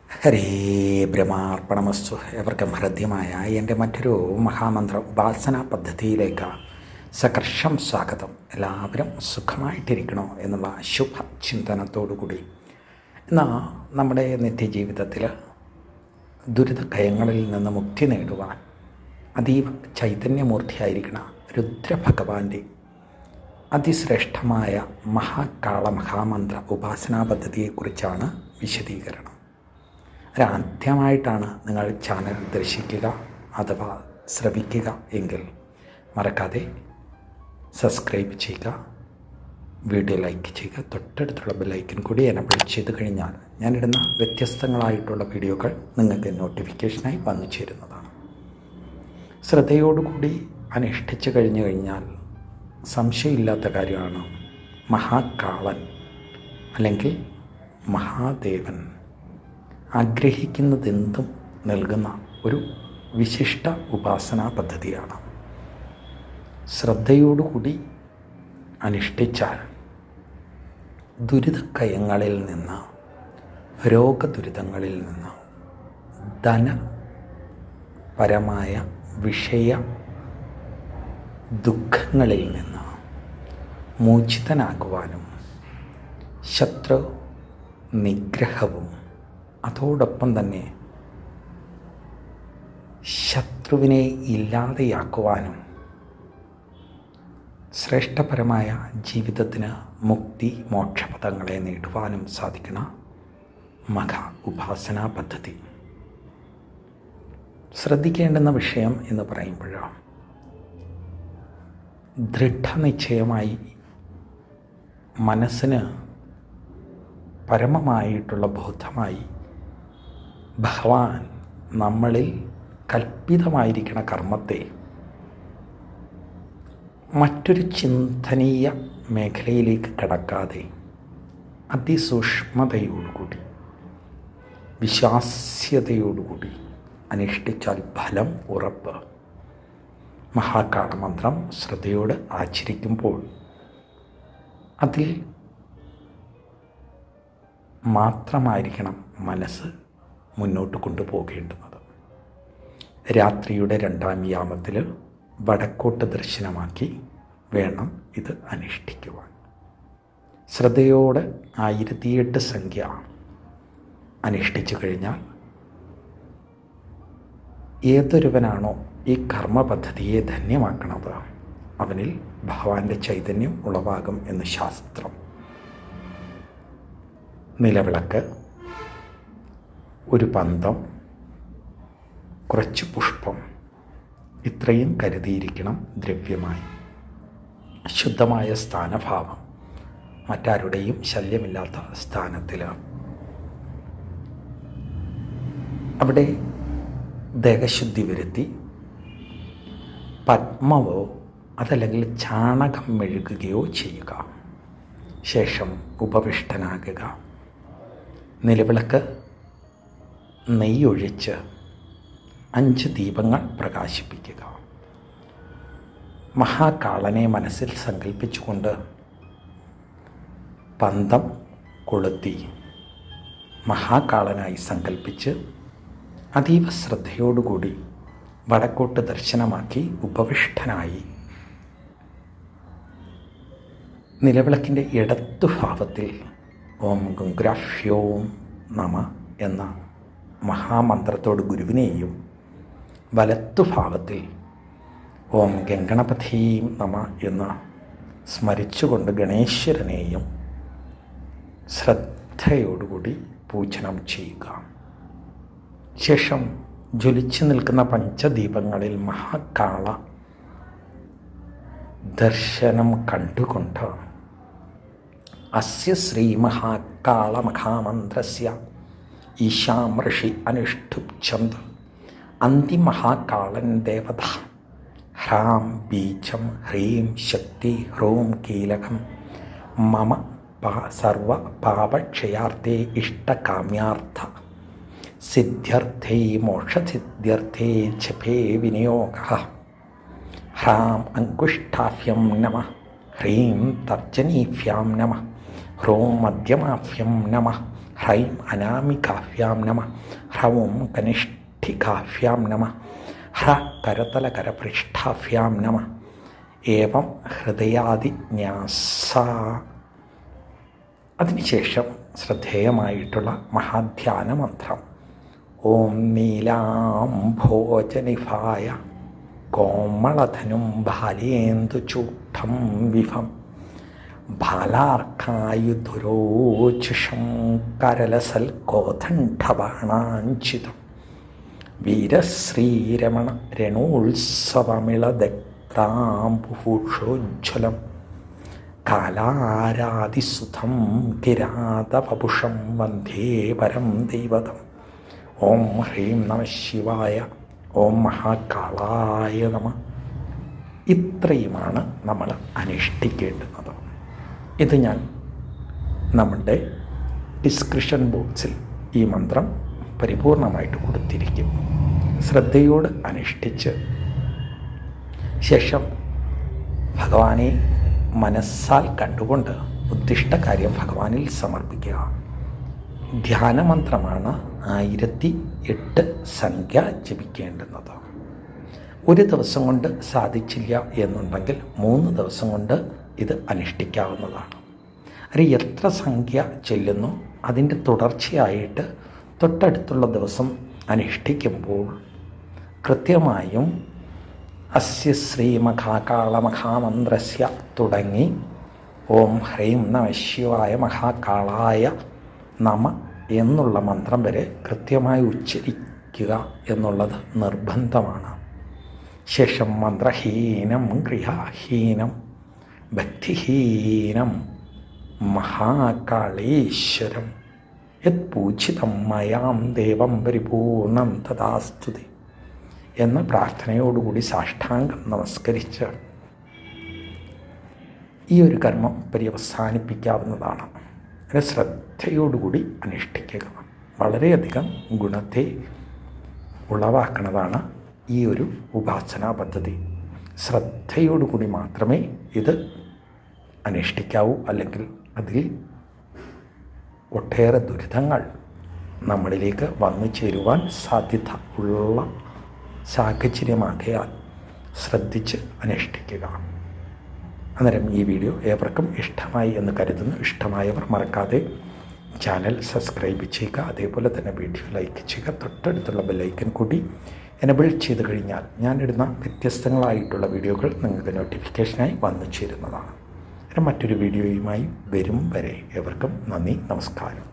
ഹരേ ബ്രഹ്മാർപ്പണമസ്തു. എവർക്കും ഹൃദ്യമായ എൻ്റെ മറ്റൊരു മഹാമന്ത്ര ഉപാസനാ പദ്ധതിയിലേക്ക് സകർഷം സ്വാഗതം. എല്ലാവരും സുഖമായിട്ടിരിക്കണോ എന്നുള്ള ശുഭചിന്തനത്തോടുകൂടി ഇന്ന് നമ്മുടെ നിത്യജീവിതത്തിൽ ദുരിതഭയങ്ങളിൽ നിന്ന് മുക്തി നേടുവാൻ അതീവ ചൈതന്യമൂർത്തിയായിരിക്കുന്ന രുദ്രഭഗവാന്റെ അതിശ്രേഷ്ഠമായ മഹാമന്ത്ര ഉപാസനാ പദ്ധതിയെക്കുറിച്ചാണ് വിശദീകരണം. ആദ്യമായിട്ടാണ് നിങ്ങൾ ചാനൽ ദർശിക്കുക അഥവാ ശ്രവിക്കുക എങ്കിൽ മറക്കാതെ സബ്സ്ക്രൈബ് ചെയ്യുക, വീഡിയോ ലൈക്ക് ചെയ്യുക, തൊട്ടടുത്തുള്ള ബെല്ലൈക്കൻ കൂടി എനേബിൾ ചെയ്ത് കഴിഞ്ഞാൽ ഞാനിടുന്ന വ്യത്യസ്തങ്ങളായിട്ടുള്ള വീഡിയോകൾ നിങ്ങൾക്ക് നോട്ടിഫിക്കേഷനായി വന്നു ചേരുന്നതാണ്. ശ്രദ്ധയോടുകൂടി അനുഷ്ഠിച്ചു കഴിഞ്ഞാൽ സംശയമില്ലാത്ത കാര്യമാണ് മഹാകാളൻ അല്ലെങ്കിൽ മഹാദേവൻ ആഗ്രഹിക്കുന്നതെന്തും നൽകുന്ന ഒരു വിശിഷ്ട ഉപാസനാ പദ്ധതിയാണ്. ശ്രദ്ധയോടുകൂടി അനുഷ്ഠിച്ചാൽ ദുരിതക്കയങ്ങളിൽ നിന്ന്, രോഗദുരിതങ്ങളിൽ നിന്ന്, ധനപരമായ വിഷയ ദുഃഖങ്ങളിൽ നിന്ന് മോചിതനാകുവാനും ശത്രു നിഗ്രഹവും അതോടൊപ്പം തന്നെ ശത്രുവിനെ ഇല്ലാതെയാക്കുവാനും ശ്രേഷ്ഠപരമായ ജീവിതത്തിന് മുക്തി മോക്ഷപദങ്ങളെ നേടുവാനും സാധിക്കുന്ന മഹാ ഉപാസനാ പദ്ധതി. ശ്രദ്ധിക്കേണ്ടുന്ന വിഷയം എന്ന് പറയുമ്പോൾ ദൃഢനിശ്ചയമായി മനസ്സിന് പരമമായിട്ടുള്ള ബോധമായി ഭഗവാൻ നമ്മളിൽ കൽപ്പിതമായിരിക്കുന്ന കർമ്മത്തെ മറ്റൊരു ചിന്തനീയ മേഖലയിലേക്ക് കടക്കാതെ അതിസൂക്ഷ്മതയോടുകൂടി വിശ്വാസ്യതയോടുകൂടി അനുഷ്ഠിച്ചാൽ ഫലം ഉറപ്പ്. മഹാകാളമന്ത്രം ശ്രദ്ധയോട് ആചരിക്കുമ്പോൾ അതിൽ മാത്രമായിരിക്കണം മനസ്സ് മുന്നോട്ട് കൊണ്ടുപോകേണ്ടുന്നത്. രാത്രിയുടെ 2-ാം യാമത്തിൽ വടക്കോട്ട് ദർശനമാക്കി വേണം ഇത് അനുഷ്ഠിക്കുവാൻ. ശ്രദ്ധയോടെ 1008 സംഖ്യ അനുഷ്ഠിച്ചു കഴിഞ്ഞാൽ ഏതൊരുവനാണോ ഈ കർമ്മ പദ്ധതിയെ ധന്യമാക്കുന്നത് അവനിൽ ഭഗവാന്റെ ചൈതന്യം ഉളവാകും എന്ന് ശാസ്ത്രം. നിലവിളക്ക്, ഒരു പന്തം, കുറച്ച് പുഷ്പം, ഇത്രയും കരുതിയിരിക്കണം ദ്രവ്യമായി. ശുദ്ധമായ സ്ഥാനഭാവം, മറ്റാരുടെയും ശല്യമില്ലാത്ത സ്ഥാനത്തിൽ. അവിടെ ദേഹശുദ്ധി വരുത്തി പത്മവോ അതല്ലെങ്കിൽ ചാണകം മെഴുകുകയോ ചെയ്യുക. ശേഷം ഉപവിഷ്ടനാകുക. നിലവിളക്ക് നെയ്യൊഴിച്ച് 5 ദീപങ്ങൾ പ്രകാശിപ്പിക്കുക. മഹാകാളനെ മനസ്സിൽ സങ്കല്പിച്ചുകൊണ്ട് പന്തം കൊളുത്തി മഹാകാളനായി സങ്കല്പിച്ച് അതീവ ശ്രദ്ധയോടുകൂടി വടക്കോട്ട് ദർശനമാക്കി ഉപവിഷ്ടനായി നിലവിളക്കിൻ്റെ ഇടത്തുഭാവത്തിൽ ഓം ഗുംഗ്രാഹ്യോം നമ എന്ന മഹാമന്ത്രത്തോട് ഗുരുവിനെയും വലത്തുഭാവത്തിൽ ഓം ഗംഗണപതീം നമ എന്ന് സ്മരിച്ചുകൊണ്ട് ഗണേശ്വരനെയും ശ്രദ്ധയോടുകൂടി പൂജനം ചെയ്യുക. ശേഷം ജ്വലിച്ചു നിൽക്കുന്ന പഞ്ചദീപങ്ങളിൽ മഹാകാള ദർശനം കണ്ടുകൊണ്ട് അസ്യ ശ്രീ മഹാകാളമഹാമന്ത്രസ്യ ഈശാം ഋഷി അനുഷ്ഠുപ്ഛന്ത് അന്തിമഹാകാളൻ ദേവത ഹ്രാം ബീജം ഹ്രീം ശക്തി ഹ്രോം കീലകം മമ സർവ പാപക്ഷയാർത്ഥേ ഇഷ്ടകാമ്യാർത്ഥ സിദ്ധ്യർത്ഥേ മോക്ഷസിദ്ധ്യർത്ഥേ ജപേ വിനിയോഗഃ. ഹ്രാം അങ്കുഷ്ഠാഭ്യം നമഃ, ഹ്രീം തർജനീഭ്യാം നമഃ, ഹ്രോം മധ്യമാഭ്യം നമഃ, ഹ്രൈം അനാമികാഭ്യാം നമ. ഹ്രൗം കനിഷ്ഠികാഭ്യാം നമ. ഹ്ര കരതലകരപൃഷ്ഠാഭ്യാം നമ. ഏവം ഹൃദയാദിന്യാസ. അതിനുശേഷം ശ്രദ്ധേയമായിട്ടുള്ള മഹാധ്യാന മന്ത്രം ഓം നീലാംഭോജനിഭായ കോമളധനും ബാലേന്ദുചൂഢം വിഭം ബാലാർക്കായുധുരോചിഷം കരലസൽകോദണ്ഡബാണാഞ്ചിതം വീരശ്രീരമണ രണോത്സവമിളദക്താംബുഭൂഷോജ്വലം കാലാരാതിസുധം കിരാതപുഷം വന്ദേ പരം ദൈവതം. ഓം ഹ്രീം നമ ശിവായ. ഓം മഹാകാളായ നമ. ഇത്രയുമാണ് നമ്മൾ അനുഷ്ഠിക്കേണ്ടുന്നത്. ഇത് ഞാൻ നമ്മുടെ ഡിസ്ക്രിപ്ഷൻ ബോക്സിൽ ഈ മന്ത്രം പരിപൂർണമായിട്ട് കൊടുത്തിരിക്കും. ശ്രദ്ധയോട് അനുഷ്ഠിച്ച് ശേഷം ഭഗവാനെ മനസ്സാൽ കണ്ടുകൊണ്ട് ഉദ്ദിഷ്ടകാര്യം ഭഗവാനിൽ സമർപ്പിക്കുക. ധ്യാനമന്ത്രമാണ് 1008 സംഖ്യ ജപിക്കേണ്ടുന്നത്. ഒരു ദിവസം കൊണ്ട് സാധിച്ചില്ല എന്നുണ്ടെങ്കിൽ 3 ദിവസം കൊണ്ട് ഇത് അനുഷ്ഠിക്കാവുന്നതാണ്. അത് എത്ര സംഖ്യ ചെല്ലുന്നു അതിൻ്റെ തുടർച്ചയായിട്ട് തൊട്ടടുത്തുള്ള ദിവസം അനുഷ്ഠിക്കുമ്പോൾ കൃത്യമായും അസ്യ ശ്രീ മഹാകാളമഹാമന്ത്രസ്യ തുടങ്ങി ഓം ഹ്രീം നമ ശിവായ മഹാകാളായ നമ എന്നുള്ള മന്ത്രം വരെ കൃത്യമായി ഉച്ചരിക്കുക എന്നുള്ളത് നിർബന്ധമാണ്. ശേഷം മന്ത്രഹീനം ഗൃഹഹീനം ഭക്തിഹീനം മഹാകാളേശ്വരം യത് പൂജിതം മയാം ദേവം പരിപൂർണം തഥാസ്തുതി എന്ന പ്രാർത്ഥനയോടുകൂടി സാഷ്ടാംഗം നമസ്കരിച്ച് ഈ ഒരു കർമ്മം പര്യവസാനിപ്പിക്കാവുന്നതാണ്. അത് ശ്രദ്ധയോടുകൂടി അനുഷ്ഠിക്കുക. വളരെയധികം ഗുണത്തെ ഉളവാക്കുന്നതാണ് ഈ ഒരു ഉപാസനാ പദ്ധതി. ശ്രദ്ധയോടുകൂടി മാത്രമേ ഇത് അനുഷ്ഠിക്കാവൂ. അല്ലെങ്കിൽ അതിൽ ഒട്ടേറെ ദുരിതങ്ങൾ നമ്മളിലേക്ക് വന്നു ചേരുവാൻ സാധ്യത ഉള്ള സാഹചര്യമാകയാൽ ശ്രദ്ധിച്ച് അനുഷ്ഠിക്കുക. അന്നേരം ഈ വീഡിയോ ഏവർക്കും ഇഷ്ടമായി എന്ന് കരുതുന്നു. ഇഷ്ടമായവർ മറക്കാതെ ചാനൽ സബ്സ്ക്രൈബ് ചെയ്യുക. അതേപോലെ തന്നെ വീഡിയോ ലൈക്ക് ചെയ്യുക. തൊട്ടടുത്തുള്ള ബെല്ലൈക്കൻ കൂടി എനബിൾ ചെയ്ത് കഴിഞ്ഞാൽ ഞാനിടുന്ന വ്യത്യസ്തങ്ങളായിട്ടുള്ള വീഡിയോകൾ നിങ്ങൾക്ക് നോട്ടിഫിക്കേഷനായി വന്നു ചേരുന്നതാണ്. മറ്റൊരു വീഡിയോയുമായി വരും വരെ ഏവർക്കും നന്ദി, നമസ്കാരം.